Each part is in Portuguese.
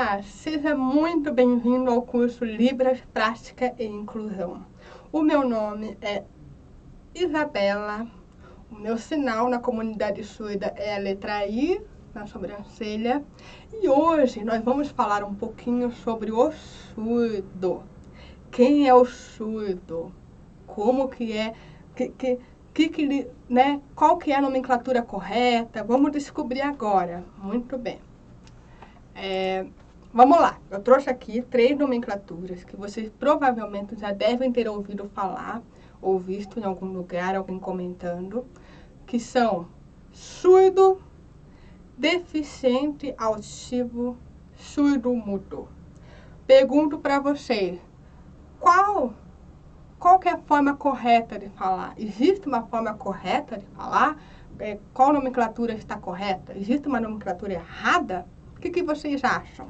Olá, seja muito bem-vindo ao curso Libras, Prática e Inclusão. O meu nome é Isabela, o meu sinal na comunidade surda é a letra I na sobrancelha e hoje nós vamos falar um pouquinho sobre o surdo. Quem é o surdo? Como que é, né? Qual que é a nomenclatura correta? Vamos descobrir agora. Muito bem. Vamos lá, eu trouxe aqui 3 nomenclaturas que vocês provavelmente já devem ter ouvido falar ou visto em algum lugar, alguém comentando, que são surdo, deficiente auditivo, surdo-mudo. Pergunto para vocês, qual que é a forma correta de falar? Existe uma forma correta de falar? Qual nomenclatura está correta? Existe uma nomenclatura errada? O que vocês acham?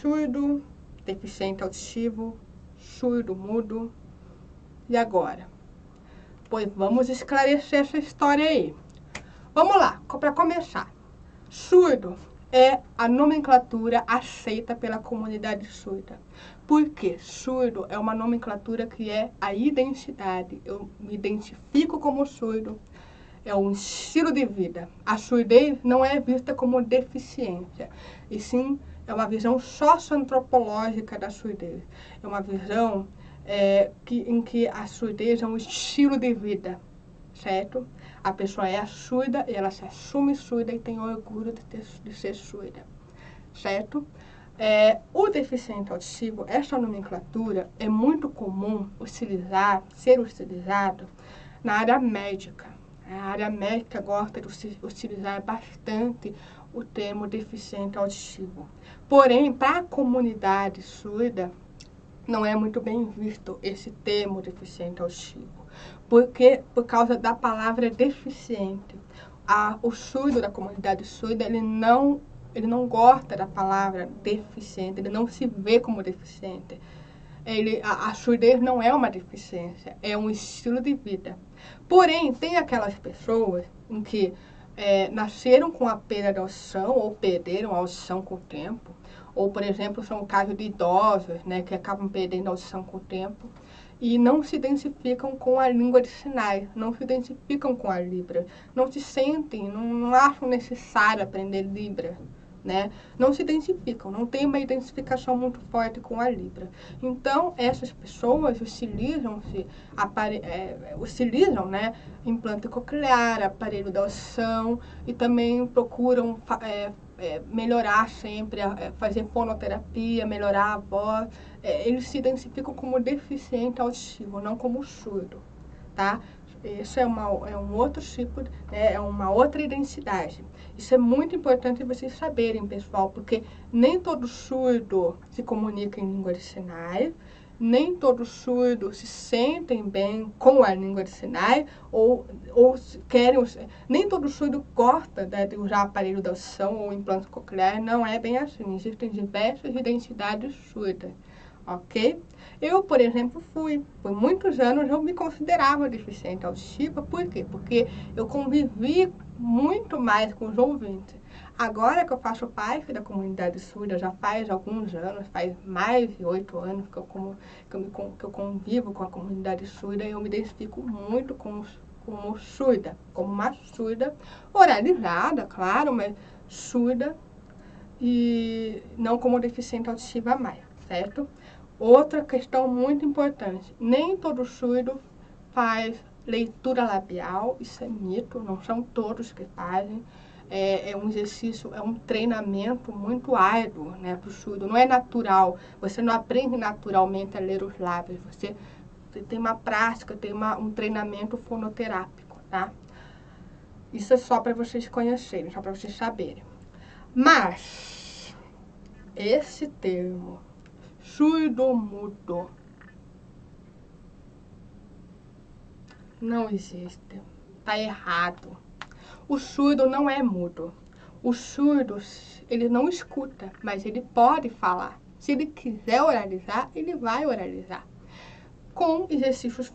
Surdo, deficiente auditivo, surdo, mudo. E agora? Pois vamos esclarecer essa história aí. Vamos lá, para começar. Surdo é a nomenclatura aceita pela comunidade surda. Por quê? Surdo é uma nomenclatura que é a identidade. Eu me identifico como surdo. É um estilo de vida. A surdez não é vista como deficiência, e sim é uma visão socioantropológica da surdez. É uma visão em que a surdez é um estilo de vida, certo? A pessoa é surda, ela se assume surda e tem orgulho de ser surda, certo? O deficiente auditivo, essa nomenclatura é muito comum ser utilizado na área médica. A área médica gosta de utilizar bastante o termo deficiente auditivo. Porém, para a comunidade surda, não é muito bem visto esse termo deficiente auditivo. Por causa da palavra deficiente. O surdo da comunidade surda, ele não gosta da palavra deficiente, ele não se vê como deficiente. A surdez não é uma deficiência, é um estilo de vida. Porém, tem aquelas pessoas em que nasceram com a perda da audição ou perderam a audição com o tempo, ou, por exemplo, são casos de idosos, né, que acabam perdendo a audição com o tempo e não se identificam com a língua de sinais, não se identificam com a Libra, não se sentem, não acham necessário aprender Libra. Né? Não se identificam, não tem uma identificação muito forte com a Libra. Então, essas pessoas utilizam, né, implante coclear, aparelho de audição e também procuram melhorar sempre, fazer fonoterapia, melhorar a voz. Eles se identificam como deficiente auditivo, não como surdo, tá? Isso é um outro tipo, né, é uma outra identidade. Isso é muito importante vocês saberem, pessoal, porque nem todo surdo se comunica em língua de sinais, nem todo surdo se sentem bem com a língua de sinais, ou querem, nem todo surdo gosta de usar aparelho de audição ou implante coclear, não é bem assim. Existem diversas identidades surdas. Ok? Eu, por exemplo, por muitos anos eu me considerava deficiente auditiva. Por quê? Porque eu convivi muito mais com os ouvintes. Agora que eu faço parte da comunidade surda, já faz alguns anos, faz mais de 8 anos que eu convivo com a comunidade surda, e eu me identifico muito como surda, como uma surda oralizada, claro, mas surda e não como deficiente auditiva mais, certo? Outra questão muito importante, nem todo surdo faz leitura labial, isso é mito, não são todos que fazem. É um exercício, é um treinamento muito árduo, né, para o surdo, não é natural, você não aprende naturalmente a ler os lábios, você tem uma prática, tem um treinamento fonoterápico, tá? Isso é só para vocês conhecerem, só para vocês saberem. Mas, esse termo, surdo-mudo, não existe. Está errado. O surdo não é mudo. O surdo, ele não escuta, mas ele pode falar. Se ele quiser oralizar, ele vai oralizar. Com exercícios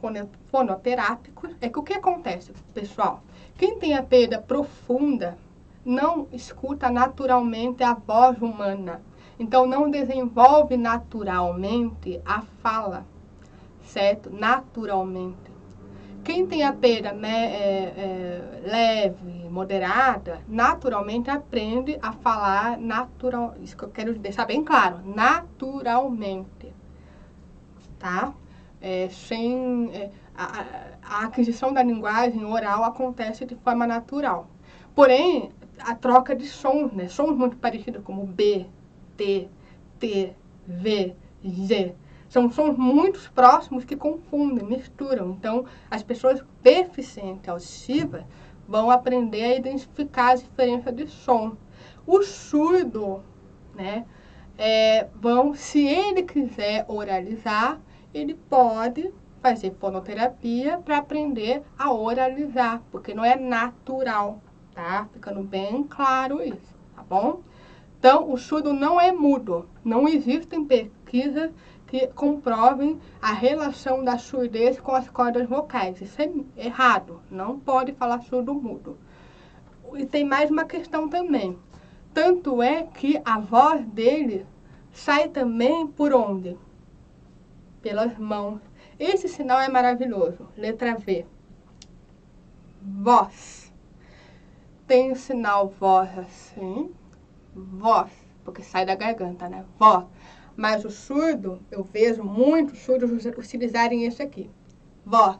fonoterápicos, o que acontece, pessoal? Quem tem a perda profunda não escuta naturalmente a voz humana. Então, não desenvolve naturalmente a fala, certo? Naturalmente. Quem tem a perda, né, leve, moderada, naturalmente aprende a falar natural. Isso que eu quero deixar bem claro, naturalmente, tá? A aquisição da linguagem oral acontece de forma natural. Porém, a troca de sons, né? Sons muito parecidos como B, T, T, V, Z. São sons muito próximos que confundem, misturam. Então, as pessoas deficientes auditivas vão aprender a identificar as diferenças de som. O surdo, né, se ele quiser oralizar, ele pode fazer fonoterapia para aprender a oralizar, porque não é natural, tá? Ficando bem claro isso, tá bom? Então, o surdo não é mudo. Não existem pesquisas que comprovem a relação da surdez com as cordas vocais. Isso é errado. Não pode falar surdo-mudo. E tem mais uma questão também. Tanto é que a voz dele sai também por onde? Pelas mãos. Esse sinal é maravilhoso. Letra V. Voz. Tem o sinal voz assim. Voz, porque sai da garganta, né? Voz. Mas o surdo, eu vejo muitos surdos utilizarem esse aqui. Voz.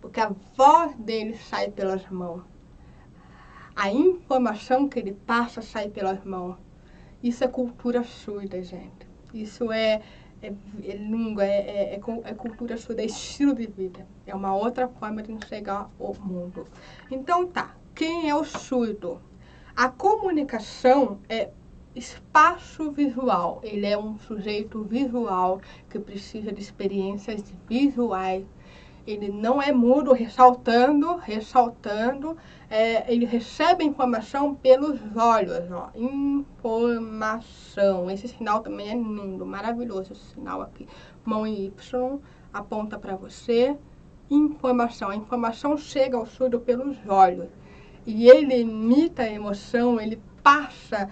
Porque a voz dele sai pelas mãos. A informação que ele passa sai pelas mãos. Isso é cultura surda, gente. Isso é língua, é cultura surda, é estilo de vida. É uma outra forma de enxergar o mundo. Então tá, quem é o surdo? A comunicação é espaço visual. Ele é um sujeito visual que precisa de experiências visuais. Ele não é mudo, ressaltando, ele recebe informação pelos olhos, ó, informação. Esse sinal também é lindo, maravilhoso esse sinal aqui. Mão em Y, aponta para você, informação. A informação chega ao surdo pelos olhos. E ele imita a emoção, ele passa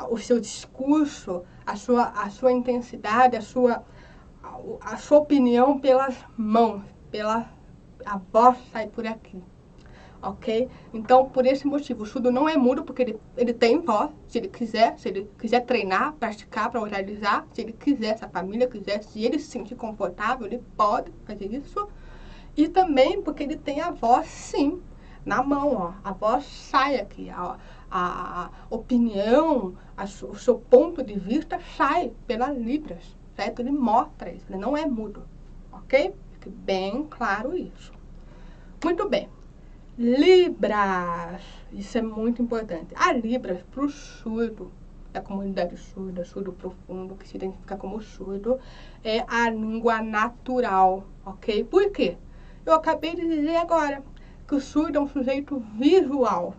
o seu discurso, a sua intensidade, a sua opinião pelas mãos, a voz sai por aqui, ok? Então, por esse motivo, o surdo não é mudo, porque ele tem voz, se ele quiser treinar, praticar para oralizar, se ele quiser, se a família quiser, se ele se sentir confortável, ele pode fazer isso. E também porque ele tem a voz, sim, na mão, ó, a voz sai aqui, ó, a opinião, o seu ponto de vista sai pelas libras, certo? Ele mostra isso, ele não é mudo, ok? Fique bem claro isso. Muito bem. Libras, isso é muito importante. A Libras, para o surdo, da comunidade surda, surdo profundo, que se identifica como surdo, é a língua natural, ok? Por quê? Eu acabei de dizer agora que o surdo é um sujeito visual.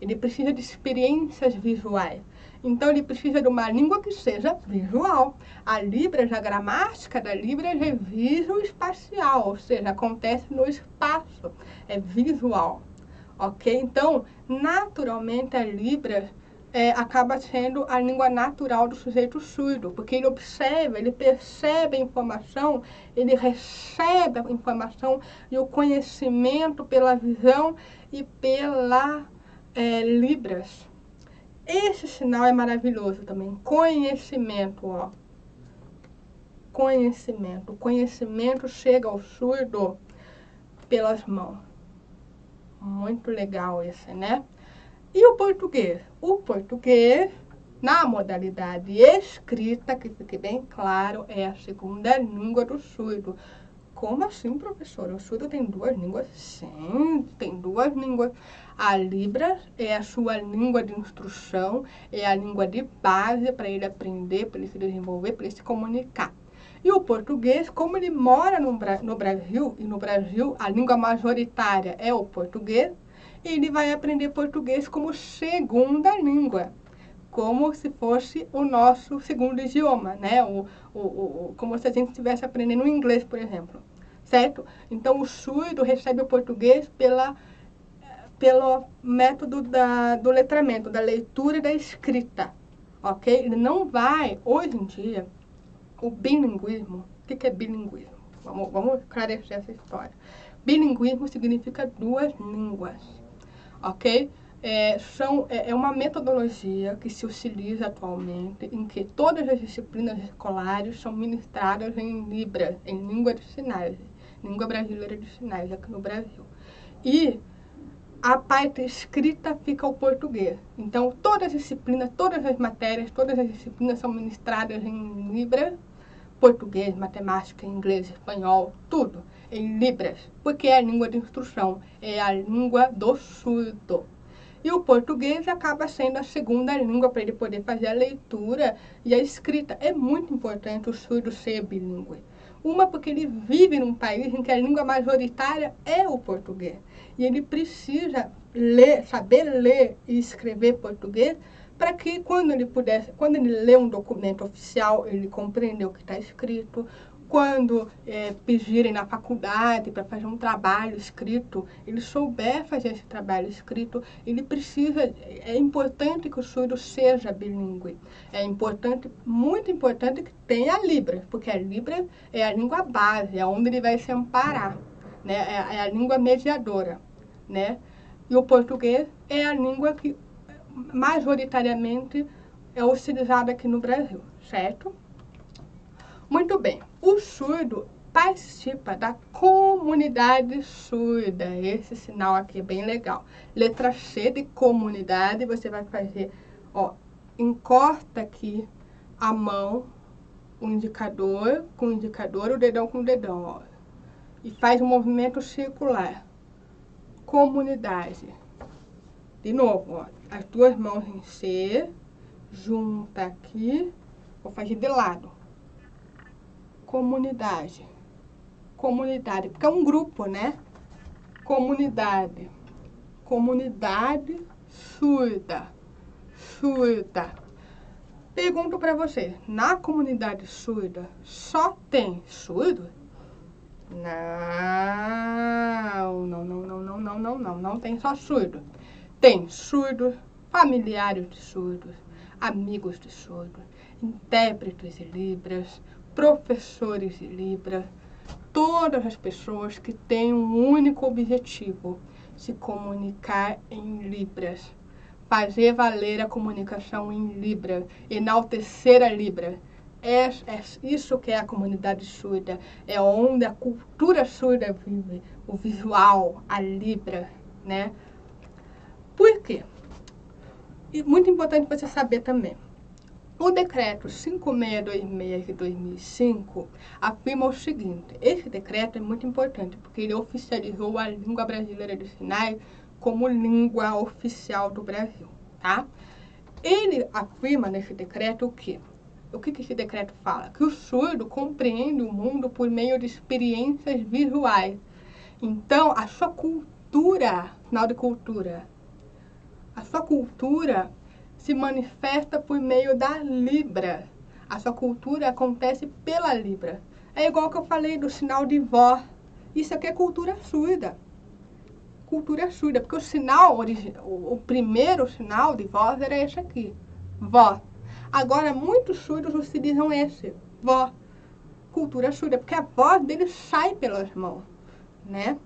Ele precisa de experiências visuais. Então, ele precisa de uma língua que seja visual. A Libras, a gramática da Libras é visoespacial, ou seja, acontece no espaço, é visual, ok? Então, naturalmente, a Libras acaba sendo a língua natural do sujeito surdo, porque ele observa, ele percebe a informação, ele recebe a informação e o conhecimento pela visão e pela Libras. Esse sinal é maravilhoso também. Conhecimento, ó. Conhecimento. O conhecimento chega ao surdo pelas mãos. Muito legal esse, né? E o português? O português, na modalidade escrita, que fique bem claro, é a segunda língua do surdo. Como assim, professora? O surdo tem duas línguas? Sim, tem duas línguas. A Libras é a sua língua de instrução, é a língua de base para ele aprender, para ele se desenvolver, para ele se comunicar. E o português, como ele mora no Brasil, e no Brasil a língua majoritária é o português, ele vai aprender português como segunda língua, como se fosse o nosso segundo idioma, né? Como se a gente estivesse aprendendo inglês, por exemplo, certo? Então, o surdo recebe o português pelo método do letramento, da leitura e da escrita, ok? Ele não vai, hoje em dia, o bilinguismo. O que é bilinguismo? Vamos esclarecer essa história. Bilinguismo significa duas línguas, ok? É uma metodologia que se utiliza atualmente em que todas as disciplinas escolares são ministradas em Libras, em língua de sinais, língua brasileira de sinais aqui no Brasil. E a parte escrita fica o português. Então, todas as disciplinas, todas as matérias, todas as disciplinas são ministradas em Libras, português, matemática, inglês, espanhol, tudo em Libras, porque é a língua de instrução, é a língua do surdo. E o português acaba sendo a segunda língua para ele poder fazer a leitura e a escrita. É muito importante o surdo ser bilíngue. Uma, porque ele vive num país em que a língua majoritária é o português. E ele precisa saber ler e escrever português para que quando ele lê um documento oficial, ele compreenda o que está escrito. Quando pedirem na faculdade para fazer um trabalho escrito, ele souber fazer esse trabalho escrito, é importante que o surdo seja bilíngue. É importante, muito importante que tenha a Libras, porque a Libras é a língua base, é onde ele vai se amparar, né? É a língua mediadora, né? E o português é a língua que majoritariamente é utilizada aqui no Brasil, certo? Muito bem, o surdo participa da comunidade surda. Esse sinal aqui é bem legal. Letra C de comunidade, você vai fazer, ó, encosta aqui a mão, o indicador com o indicador, o dedão com o dedão, ó. E faz um movimento circular. Comunidade. De novo, ó, as duas mãos em C, junta aqui, vou fazer de lado. Comunidade. Comunidade, porque é um grupo, né? Comunidade. Comunidade surda. Surda. Pergunto para você, na comunidade surda só tem surdo? Não tem só surdo. Tem surdos, familiares de surdos, amigos de surdos, intérpretes de Libras, professores de Libras, todas as pessoas que têm um único objetivo, se comunicar em Libras, fazer valer a comunicação em Libras, enaltecer a Libras. É isso que é a comunidade surda, é onde a cultura surda vive, o visual, a Libra, né? Por quê? E muito importante você saber também. O decreto 5626 de 2005 afirma o seguinte: esse decreto é muito importante porque ele oficializou a língua brasileira de sinais como língua oficial do Brasil, tá? Ele afirma nesse decreto o quê? O que esse decreto fala? Que o surdo compreende o mundo por meio de experiências visuais. Então, a sua cultura, sinal de cultura, a sua cultura se manifesta por meio da Libra. A sua cultura acontece pela Libra. É igual que eu falei do sinal de vó. Isso aqui é cultura surda. Cultura surda, porque o sinal, o primeiro sinal de voz era esse aqui, vó. Agora, muitos surdos utilizam esse, vó. Cultura surda, porque a voz dele sai pelas mãos, né?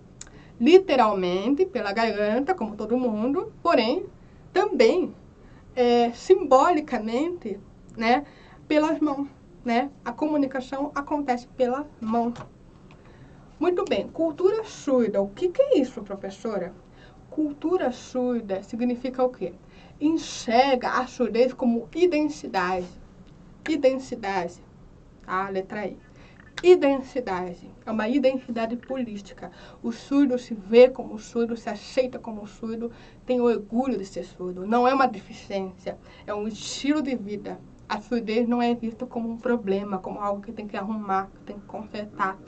Literalmente, pela garganta, como todo mundo, porém, também simbolicamente, né, pelas mãos, né? A comunicação acontece pela mão. Muito bem, cultura surda. O que é isso, professora? Cultura surda significa o quê? Enxerga a surdez como identidade. Identidade, tá? Letra I. Identidade, é uma identidade política. O surdo se vê como surdo, se aceita como surdo, tem orgulho de ser surdo. Não é uma deficiência, é um estilo de vida. A surdez não é vista como um problema, como algo que tem que arrumar, que tem que consertar.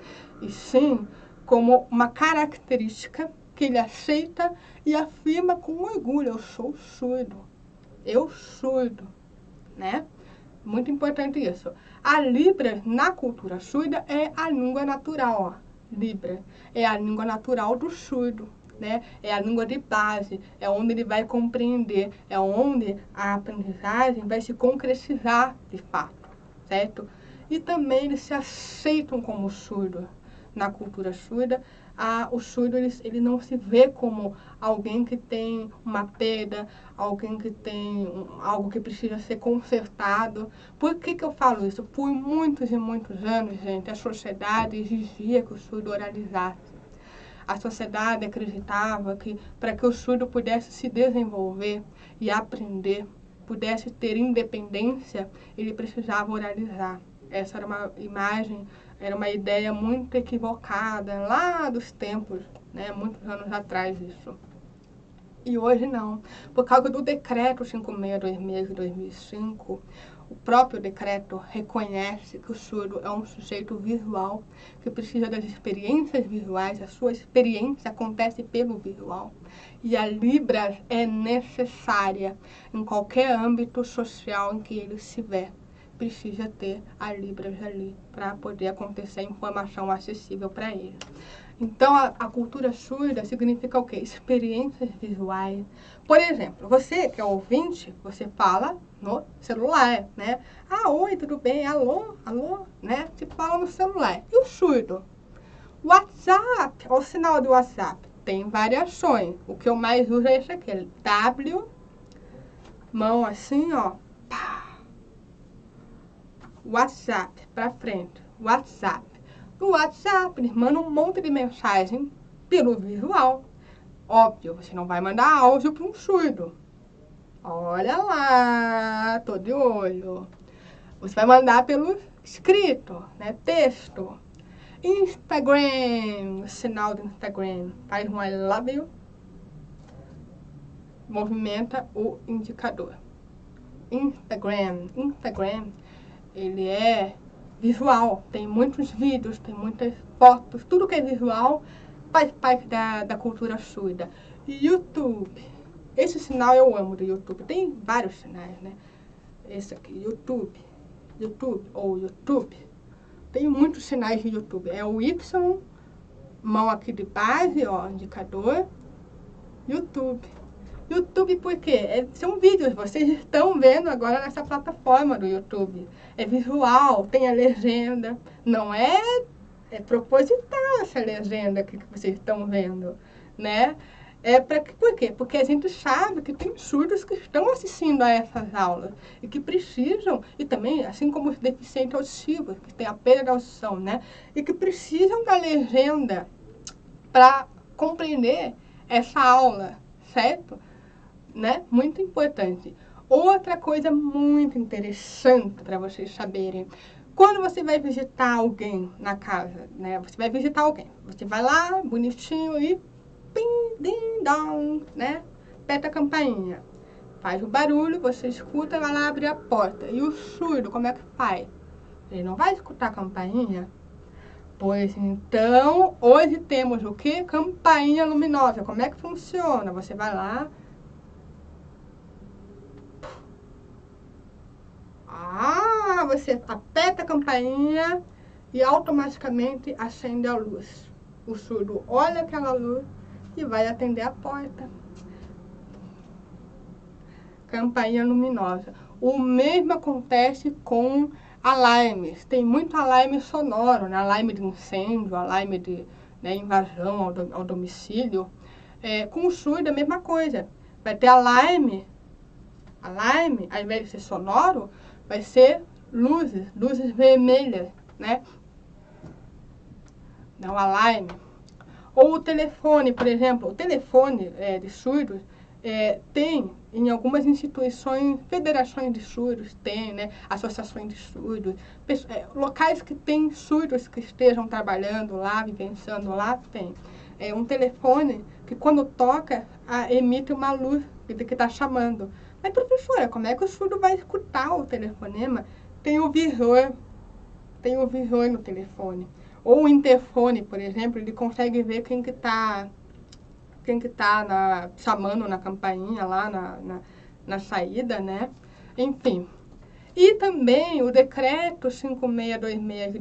E sim como uma característica que ele aceita e afirma com orgulho: eu sou surdo. Eu surdo, né? Muito importante isso. A Libra, na cultura surda, é a língua natural, ó. Libra é a língua natural do surdo. né? É a língua de base, é onde ele vai compreender, é onde a aprendizagem vai se concretizar de fato, certo? E também eles se aceitam como surdo. Na cultura surda, o surdo ele não se vê como alguém que tem uma perda, alguém que tem algo que precisa ser consertado. Por que eu falo isso? Por muitos e muitos anos, gente, a sociedade exigia que o surdo oralizasse. A sociedade acreditava que para que o surdo pudesse se desenvolver e aprender, pudesse ter independência, ele precisava oralizar. Essa era uma imagem, era uma ideia muito equivocada lá dos tempos, né, muitos anos atrás isso. E hoje não. Por causa do decreto 5626 de 2005, o próprio decreto reconhece que o surdo é um sujeito visual, que precisa das experiências visuais, a sua experiência acontece pelo visual. E a Libras é necessária em qualquer âmbito social em que ele estiver. Precisa ter a Libras ali para poder acontecer a informação acessível para ele. Então, a cultura surda significa o quê? Experiências visuais. Por exemplo, você que é ouvinte, você fala no celular, né? Ah, oi, tudo bem? Alô, alô, né? Você fala no celular. E o surdo? WhatsApp, olha o sinal do WhatsApp. Tem variações. O que eu mais uso é esse aqui. W, mão assim, ó. Pá. WhatsApp, pra frente. WhatsApp. No WhatsApp, eles mandam um monte de mensagem pelo visual. Óbvio, você não vai mandar áudio para um surdo. Olha lá, tô de olho. Você vai mandar pelo escrito, né? Texto. Instagram, sinal do Instagram. Faz um I love you. Movimenta o indicador. Instagram, ele é visual, tem muitos vídeos, tem muitas fotos, tudo que é visual faz parte da cultura surda. YouTube, esse sinal eu amo do YouTube, tem vários sinais, né? Esse aqui, YouTube, ou YouTube, tem muitos sinais de YouTube, é o Y, mão aqui de base, ó, indicador, YouTube. YouTube por quê? São vídeos, vocês estão vendo agora nessa plataforma do YouTube. É visual, tem a legenda, não é, proposital essa legenda que vocês estão vendo, né? Por quê? Porque a gente sabe que tem surdos que estão assistindo a essas aulas e que precisam, e também, assim como os deficientes auditivos, que têm a perda da audição, né? E que precisam da legenda para compreender essa aula, certo? Né? Muito importante. Outra coisa muito interessante para vocês saberem, quando você vai visitar alguém na casa, né? Você vai visitar alguém, você vai lá, bonitinho e pim, ding, dong, né? Aperta a campainha, faz o barulho, você escuta, vai lá abrir a porta. E o surdo, como é que faz? Ele não vai escutar a campainha? Pois então, hoje temos o que? Campainha luminosa. Como é que funciona? Você vai lá, você aperta a campainha e automaticamente acende a luz. O surdo olha aquela luz e vai atender a porta. Campainha luminosa. O mesmo acontece com alarmes. Tem muito alarme sonoro, né? Alarme de incêndio, alarme de, né, invasão ao domicílio. Com o surdo é a mesma coisa. Vai ter alarme, ao invés de ser sonoro, vai ser luzes vermelhas, né? Não, alarme. Ou o telefone, por exemplo, o telefone de surdos tem em algumas instituições, federações de surdos, tem, né? Associações de surdos, locais que tem surdos que estejam trabalhando lá, vivenciando lá, tem. É um telefone que quando toca, emite uma luz que está chamando. Mas, professora, como é que o surdo vai escutar o telefonema? Tem o visor no telefone. Ou o interfone, por exemplo, ele consegue ver quem que tá chamando na campainha lá na saída, né? Enfim. E também o decreto 5626 de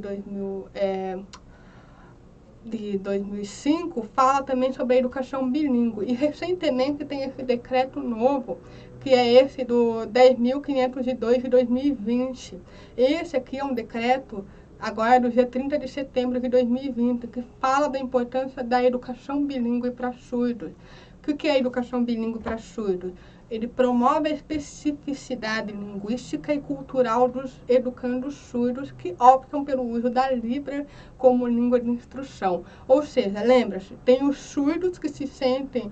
de 2005 fala também sobre a educação bilíngue. E recentemente tem esse decreto novo, que é esse do 10.502 de 2020. Esse aqui é um decreto agora do dia 30 de setembro de 2020, que fala da importância da educação bilíngue para surdos. O que é a educação bilíngue para surdos? Ele promove a especificidade linguística e cultural dos educandos surdos que optam pelo uso da Libra como língua de instrução. Ou seja, lembra-se, tem os surdos que se sentem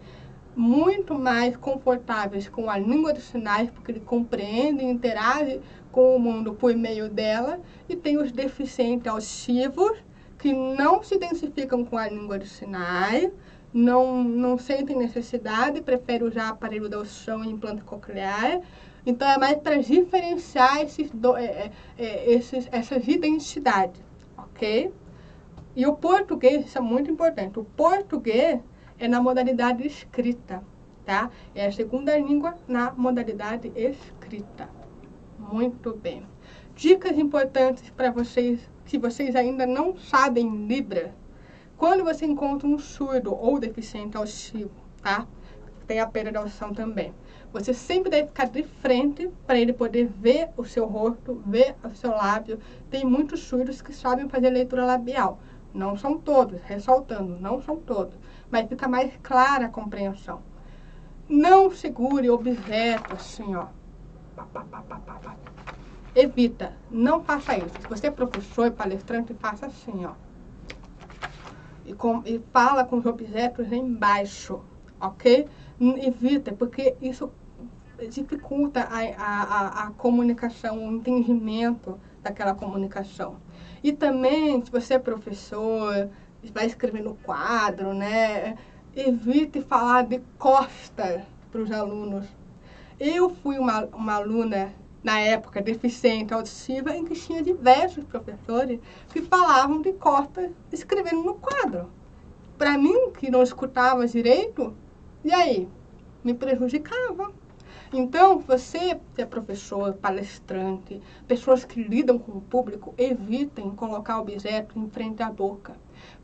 muito mais confortáveis com a língua de sinais, porque ele compreende e interage com o mundo por meio dela, e tem os deficientes auditivos, que não se identificam com a língua de sinais, não sentem necessidade, preferem usar aparelho de audição e implante coclear. Então, é mais para diferenciar essas identidades, ok? E o português, isso é muito importante, o português é na modalidade escrita, tá? É a segunda língua na modalidade escrita. Muito bem. Dicas importantes para vocês, se vocês ainda não sabem Libra. Quando você encontra um surdo ou deficiente auditivo, tá? Tem a perda de audição também. Você sempre deve ficar de frente para ele poder ver o seu rosto, ver o seu lábio. Tem muitos surdos que sabem fazer leitura labial. Não são todos, ressaltando, não são todos. Mas fica mais clara a compreensão. Não segure objetos assim, ó. Evita, não faça isso. Se você é professor e palestrante, faça assim, ó. E fala com os objetos embaixo, ok? Evita, porque isso dificulta a comunicação, o entendimento daquela comunicação. E também, se você é professor, vai escrever no quadro, né? Evite falar de costas para os alunos. Eu fui uma aluna, na época, deficiente auditiva, em que tinha diversos professores que falavam de costas escrevendo no quadro. Para mim, que não escutava direito, e aí? Me prejudicava. Então, você que é professor, palestrante, pessoas que lidam com o público, evitem colocar objeto em frente à boca.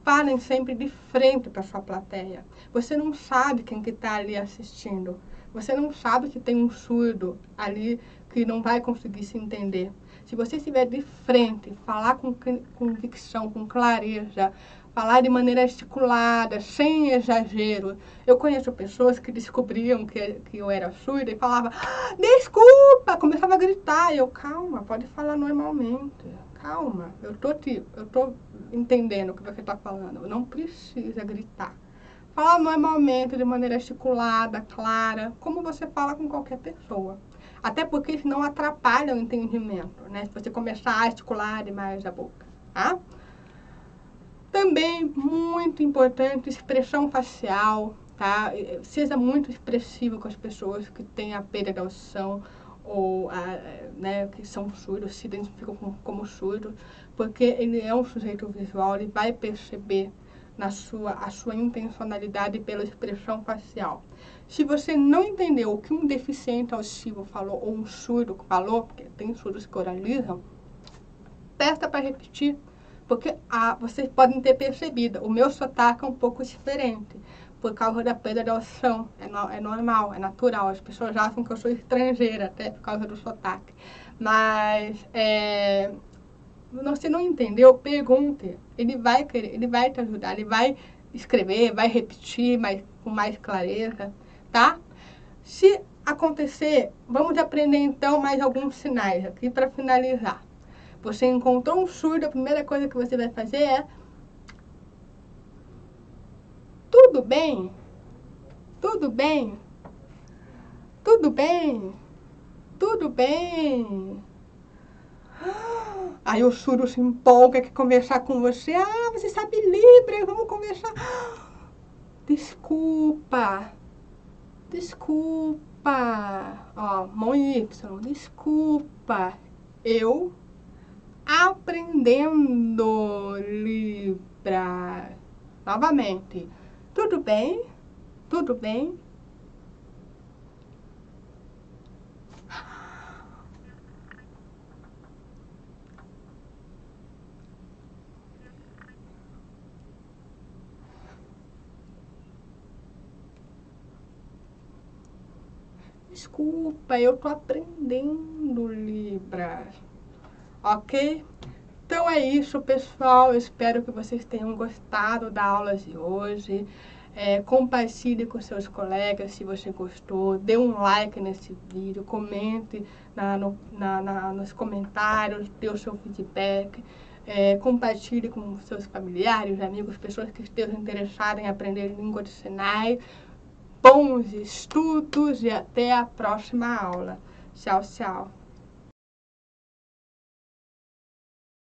Falem sempre de frente para a sua plateia. Você não sabe quem que está ali assistindo. Você não sabe que tem um surdo ali que não vai conseguir se entender. Se você estiver de frente, falar com convicção, com clareza, falar de maneira articulada, sem exagero. Eu conheço pessoas que descobriam que eu era surda e falavam, desculpa, começava a gritar. E eu, calma, pode falar normalmente. Calma, eu tô entendendo o que você está falando. Não precisa gritar. Fala normalmente, de maneira articulada, clara, como você fala com qualquer pessoa. Até porque senão atrapalha o entendimento, né? Se você começar a articular demais a boca, tá? Também muito importante, expressão facial, tá? Seja muito expressivo com as pessoas que têm a perda da audição ou né, que são surdos, se identificam como surdos, porque ele é um sujeito visual, ele vai perceber a sua intencionalidade pela expressão facial. Se você não entendeu o que um deficiente auditivo falou ou um surdo falou, porque tem surdos que oralizam, peça para repetir, porque vocês podem ter percebido, o meu sotaque é um pouco diferente, por causa da perda de audição. É normal, é natural, as pessoas acham que eu sou estrangeira, até por causa do sotaque. Mas, você não entendeu, pergunte. Ele vai te ajudar, ele vai escrever, vai repetir com mais clareza, tá? Se acontecer, vamos aprender então mais alguns sinais aqui para finalizar. Você encontrou um surdo, a primeira coisa que você vai fazer é: tudo bem? Tudo bem? Tudo bem? Tudo bem? Aí o surdo se empolga, quer conversar com você. Ah, você sabe Libra, vamos conversar. Desculpa. Desculpa. Ó, mão Y. Desculpa. Eu aprendendo Libra. Novamente. Tudo bem? Tudo bem? Desculpa, eu tô aprendendo Libras, ok? Então é isso, pessoal. Eu espero que vocês tenham gostado da aula de hoje. Compartilhe com seus colegas se você gostou. Dê um like nesse vídeo, comente nos comentários, dê o seu feedback. Compartilhe com seus familiares, amigos, pessoas que estejam interessadas em aprender língua de sinais. Bons estudos e até a próxima aula. Tchau, tchau.